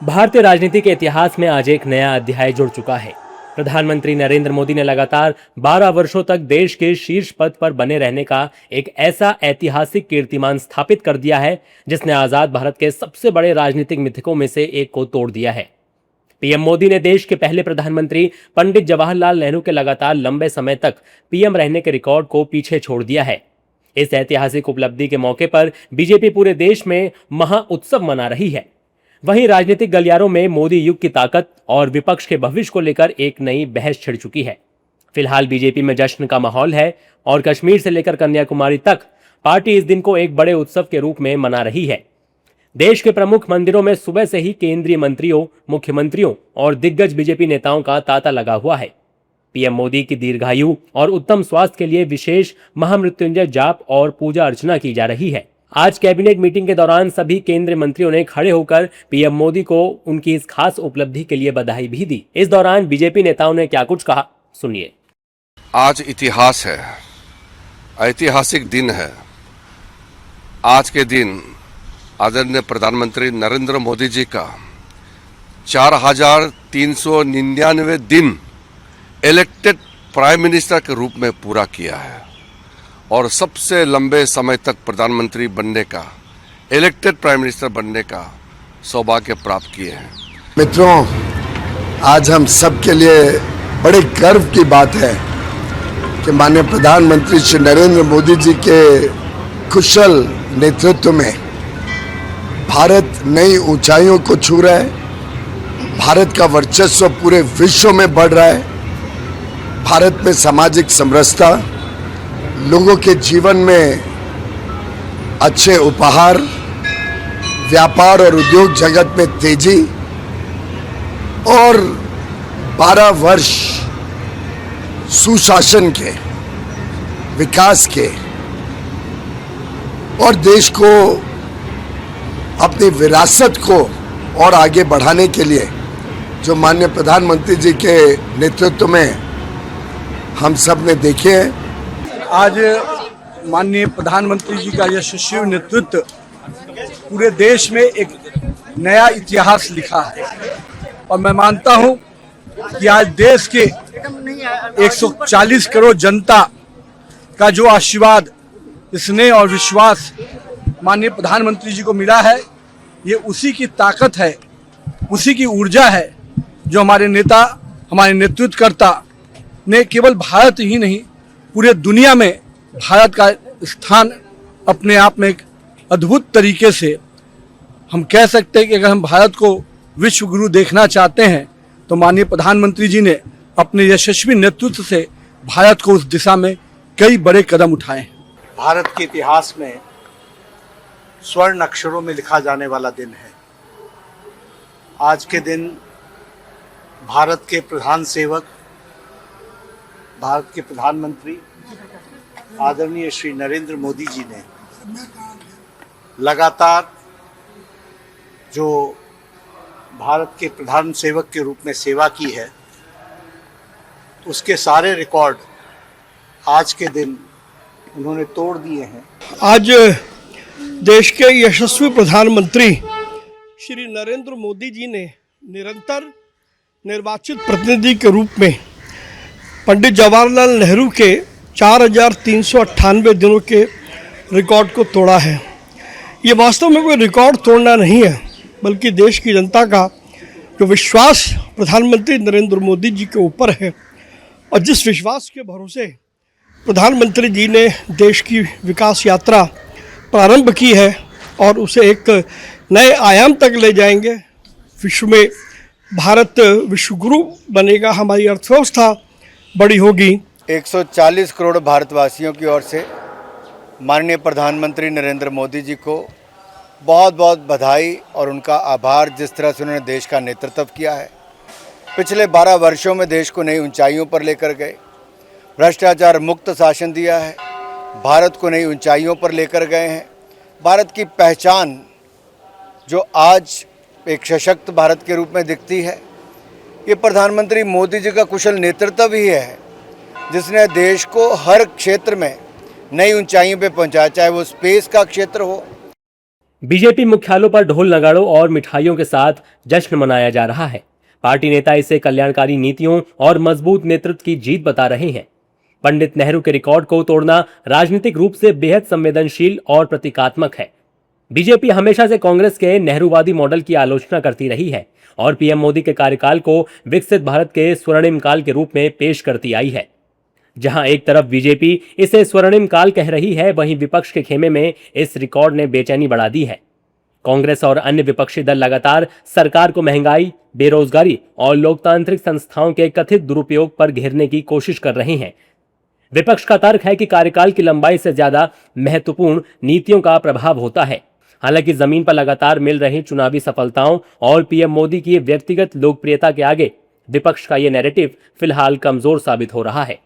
भारतीय राजनीति के इतिहास में आज एक नया अध्याय जुड़ चुका है। प्रधानमंत्री नरेंद्र मोदी ने लगातार 12 वर्षों तक देश के शीर्ष पद पर बने रहने का एक ऐसा ऐतिहासिक कीर्तिमान स्थापित कर दिया है जिसने आजाद भारत के सबसे बड़े राजनीतिक मिथकों में से एक को तोड़ दिया है। पीएम मोदी ने देश के पहले प्रधानमंत्री पंडित जवाहरलाल नेहरू के लगातार लंबे समय तक पीएम रहने के रिकॉर्ड को पीछे छोड़ दिया है। इस ऐतिहासिक उपलब्धि के मौके पर बीजेपी पूरे देश में महा उत्सव मना रही है। वहीं राजनीतिक गलियारों में मोदी युग की ताकत और विपक्ष के भविष्य को लेकर एक नई बहस छिड़ चुकी है। फिलहाल बीजेपी में जश्न का माहौल है और कश्मीर से लेकर कन्याकुमारी तक पार्टी इस दिन को एक बड़े उत्सव के रूप में मना रही है। देश के प्रमुख मंदिरों में सुबह से ही केंद्रीय मंत्रियों, मुख्यमंत्रियों और दिग्गज बीजेपी नेताओं का तांता लगा हुआ है। पीएम मोदी की दीर्घायु और उत्तम स्वास्थ्य के लिए विशेष महामृत्युंजय जाप और पूजा अर्चना की जा रही है। आज कैबिनेट मीटिंग के दौरान सभी केंद्रीय मंत्रियों ने खड़े होकर पीएम मोदी को उनकी इस खास उपलब्धि के लिए बधाई भी दी। इस दौरान बीजेपी नेताओं ने क्या कुछ कहा, सुनिए। आज इतिहास है, ऐतिहासिक दिन है। आज के दिन आदरणीय प्रधानमंत्री नरेंद्र मोदी जी का 4399 दिन इलेक्टेड प्राइम मिनिस्टर के रूप में पूरा किया है और सबसे लंबे समय तक प्रधानमंत्री बनने का, इलेक्टेड प्राइम मिनिस्टर बनने का सौभाग्य प्राप्त किए हैं। मित्रों, आज हम सब के लिए बड़े गर्व की बात है कि माननीय प्रधानमंत्री श्री नरेंद्र मोदी जी के कुशल नेतृत्व में भारत नई ऊंचाइयों को छू रहा है। भारत का वर्चस्व पूरे विश्व में बढ़ रहा है। भारत में सामाजिक समरसता, लोगों के जीवन में अच्छे उपहार, व्यापार और उद्योग जगत में तेजी और 12 वर्ष सुशासन के, विकास के और देश को अपनी विरासत को और आगे बढ़ाने के लिए जो माननीय प्रधानमंत्री जी के नेतृत्व में हम सब ने देखे हैं। आज माननीय प्रधानमंत्री जी का यशस्वी नेतृत्व पूरे देश में एक नया इतिहास लिखा है और मैं मानता हूं कि आज देश के 140 करोड़ जनता का जो आशीर्वाद, स्नेह और विश्वास माननीय प्रधानमंत्री जी को मिला है, ये उसी की ताकत है, उसी की ऊर्जा है जो हमारे नेता, हमारे नेतृत्वकर्ता ने केवल भारत ही नहीं पूरे दुनिया में भारत का स्थान अपने आप में एक अद्भुत तरीके से हम कह सकते हैं कि अगर हम भारत को विश्व गुरु देखना चाहते हैं तो माननीय प्रधानमंत्री जी ने अपने यशस्वी नेतृत्व से भारत को उस दिशा में कई बड़े कदम उठाए हैं। भारत के इतिहास में स्वर्ण अक्षरों में लिखा जाने वाला दिन है। आज के दिन भारत के प्रधान सेवक, भारत के प्रधानमंत्री आदरणीय श्री नरेंद्र मोदी जी ने लगातार जो भारत के प्रधान सेवक के रूप में सेवा की है, उसके सारे रिकॉर्ड आज के दिन उन्होंने तोड़ दिए हैं। आज देश के यशस्वी प्रधानमंत्री श्री नरेंद्र मोदी जी ने निरंतर निर्वाचित प्रतिनिधि के रूप में पंडित जवाहरलाल नेहरू के 4398 दिनों के रिकॉर्ड को तोड़ा है। ये वास्तव में कोई रिकॉर्ड तोड़ना नहीं है, बल्कि देश की जनता का जो विश्वास प्रधानमंत्री नरेंद्र मोदी जी के ऊपर है और जिस विश्वास के भरोसे प्रधानमंत्री जी ने देश की विकास यात्रा प्रारंभ की है और उसे एक नए आयाम तक ले जाएंगे। विश्व में भारत विश्व गुरु बनेगा, हमारी अर्थव्यवस्था बड़ी होगी। 140 करोड़ भारतवासियों की ओर से माननीय प्रधानमंत्री नरेंद्र मोदी जी को बहुत बहुत बधाई और उनका आभार, जिस तरह से उन्होंने देश का नेतृत्व किया है। पिछले 12 वर्षों में देश को नई ऊंचाइयों पर लेकर गए, भ्रष्टाचार मुक्त शासन दिया है, भारत को नई ऊंचाइयों पर लेकर गए हैं। भारत की पहचान जो आज एक सशक्त भारत के रूप में दिखती है, ये प्रधानमंत्री मोदी जी का कुशल नेतृत्व ही है जिसने देश को हर क्षेत्र में नई ऊंचाइयों पे पहुंचाया, चाहे वो स्पेस का क्षेत्र हो, बीजेपी मुख्यालयों पर ढोल नगाड़ों और मिठाइयों के साथ जश्न मनाया जा रहा है। पार्टी नेता इसे कल्याणकारी नीतियों और मजबूत नेतृत्व की जीत बता रहे हैं। पंडित नेहरू के रिकॉर्ड को तोड़ना राजनीतिक रूप से बेहद संवेदनशील और प्रतीकात्मक है। बीजेपी हमेशा से कांग्रेस के नेहरूवादी मॉडल की आलोचना करती रही है और पीएम मोदी के कार्यकाल को विकसित भारत के स्वर्णिम काल के रूप में पेश करती आई है। जहां एक तरफ बीजेपी इसे स्वर्णिम काल कह रही है, वहीं विपक्ष के खेमे में इस रिकॉर्ड ने बेचैनी बढ़ा दी है। कांग्रेस और अन्य विपक्षी दल लगातार सरकार को महंगाई, बेरोजगारी और लोकतांत्रिक संस्थाओं के कथित दुरुपयोग पर घेरने की कोशिश कर रहे हैं। विपक्ष का तर्क है कि कार्यकाल की लंबाई से ज्यादा महत्वपूर्ण नीतियों का प्रभाव होता है। हालांकि जमीन पर लगातार मिल रही चुनावी सफलताओं और पीएम मोदी की व्यक्तिगत लोकप्रियता के आगे विपक्ष का यह नैरेटिव फिलहाल कमजोर साबित हो रहा है।